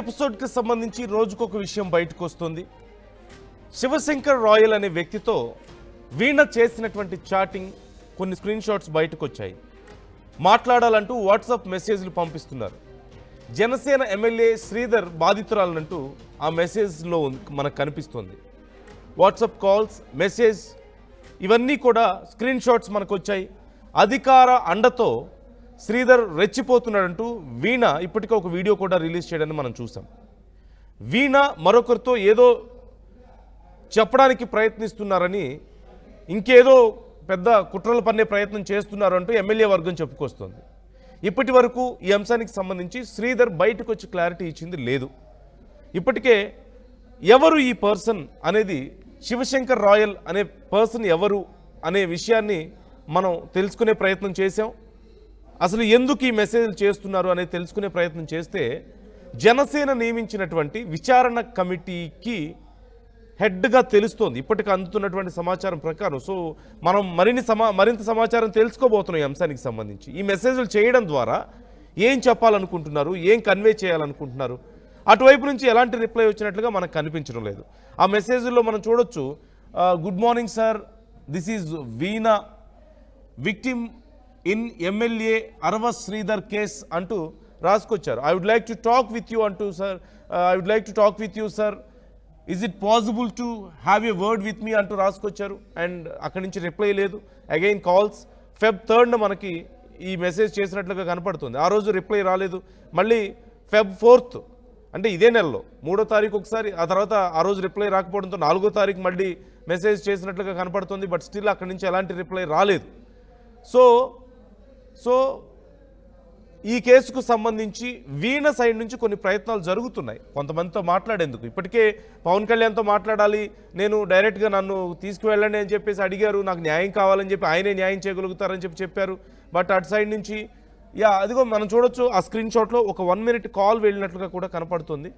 ఎపిసోడ్కి సంబంధించి రోజుకొక విషయం బయటకు వస్తుంది. శివశంకర్ రాయల్ అనే వ్యక్తితో వీణ చేసినటువంటి చాటింగ్ కొన్ని స్క్రీన్ షాట్స్ బయటకు వచ్చాయి. మాట్లాడాలంటూ వాట్సాప్ మెసేజ్లు పంపిస్తున్నారు. జనసేన ఎమ్మెల్యే శ్రీధర్ బాధితురాలనంటూ ఆ మెసేజ్లో మనకు కనిపిస్తుంది. వాట్సాప్ కాల్స్, మెసేజ్ ఇవన్నీ కూడా స్క్రీన్ షాట్స్ మనకు వచ్చాయి. అధికార అండతో శ్రీధర్ రెచ్చిపోతున్నాడంటూ వీణ ఇప్పటికే ఒక వీడియో కూడా రిలీజ్ చేయడాన్ని మనం చూసాం. వీణ మరొకరితో ఏదో చెప్పడానికి ప్రయత్నిస్తున్నారని, ఇంకేదో పెద్ద కుట్రలు పన్నే ప్రయత్నం చేస్తున్నారు అంటూ ఎమ్మెల్యే వర్గం చెప్పుకొస్తుంది. ఇప్పటి వరకు ఈ అంశానికి సంబంధించి శ్రీధర్ బయటకు వచ్చి క్లారిటీ ఇచ్చింది లేదు. ఇప్పటికే ఎవరు ఈ పర్సన్ అనేది, శివశంకర్ రాయల్ అనే పర్సన్ ఎవరు అనే విషయాన్ని మనం తెలుసుకునే ప్రయత్నం చేశాం. అసలు ఎందుకు ఈ మెసేజ్లు చేస్తున్నారు అనేది తెలుసుకునే ప్రయత్నం చేస్తే, జనసేన నియమించినటువంటి విచారణ కమిటీకి హెడ్గా తెలుస్తోంది ఇప్పటికి అందుతున్నటువంటి సమాచారం ప్రకారం. సో మనం మరింత సమాచారం తెలుసుకోబోతున్నాం ఈ అంశానికి సంబంధించి. ఈ మెసేజ్లు చేయడం ద్వారా ఏం చెప్పాలనుకుంటున్నారు, ఏం కన్వే చేయాలనుకుంటున్నారు, అటువైపు నుంచి ఎలాంటి రిప్లై వచ్చినట్లుగా మనకు కనిపించడం లేదు. ఆ మెసేజ్లో మనం చూడొచ్చు, good morning sir, this is Veena, victim in MLA Arava Sridhar case అంటూ రాసుకొచ్చారు. I would like to talk with you అంటూ sir, I would like to talk with you sir, is it possible to have a word with me అంటూ రాసుకొచ్చారు. And అక్కడి నుంచి reply లేదు. Again calls. Feb 3న మనకి ఈ మెసేజ్ చేసినట్లుగా కనపడుతుంది. ఆ రోజు రిప్లై రాలేదు. మళ్ళీ Feb 4th అంటే ఇదే నెలలో 3వ తారీఖు ఒకసారి, ఆ తర్వాత ఆ రోజు రిప్లై రాకపోవడంతో 4వ తారీఖు మళ్ళీ మెసేజ్ చేసినట్లుగా కనపడుతుంది. బట్ స్టిల్ అక్కడి నుంచి ఎలాంటి రిప్లై రాలేదు. సో ఈ కేసుకు సంబంధించి వీణ సైడ్ నుంచి కొన్ని ప్రయత్నాలు జరుగుతున్నాయి కొంతమందితో మాట్లాడేందుకు. ఇప్పటికే పవన్ కళ్యాణ్తో మాట్లాడాలి, నేను డైరెక్ట్గా నన్ను తీసుకువెళ్ళండి అని చెప్పేసి అడిగారు. నాకు న్యాయం కావాలని చెప్పి ఆయనే న్యాయం చేయగలుగుతారని చెప్పారు. బట్ అటు సైడ్ నుంచి అదిగో మనం చూడొచ్చు, ఆ స్క్రీన్ షాట్లో ఒక 1 minute కాల్ వెళ్ళినట్లుగా కూడా కనపడుతుంది.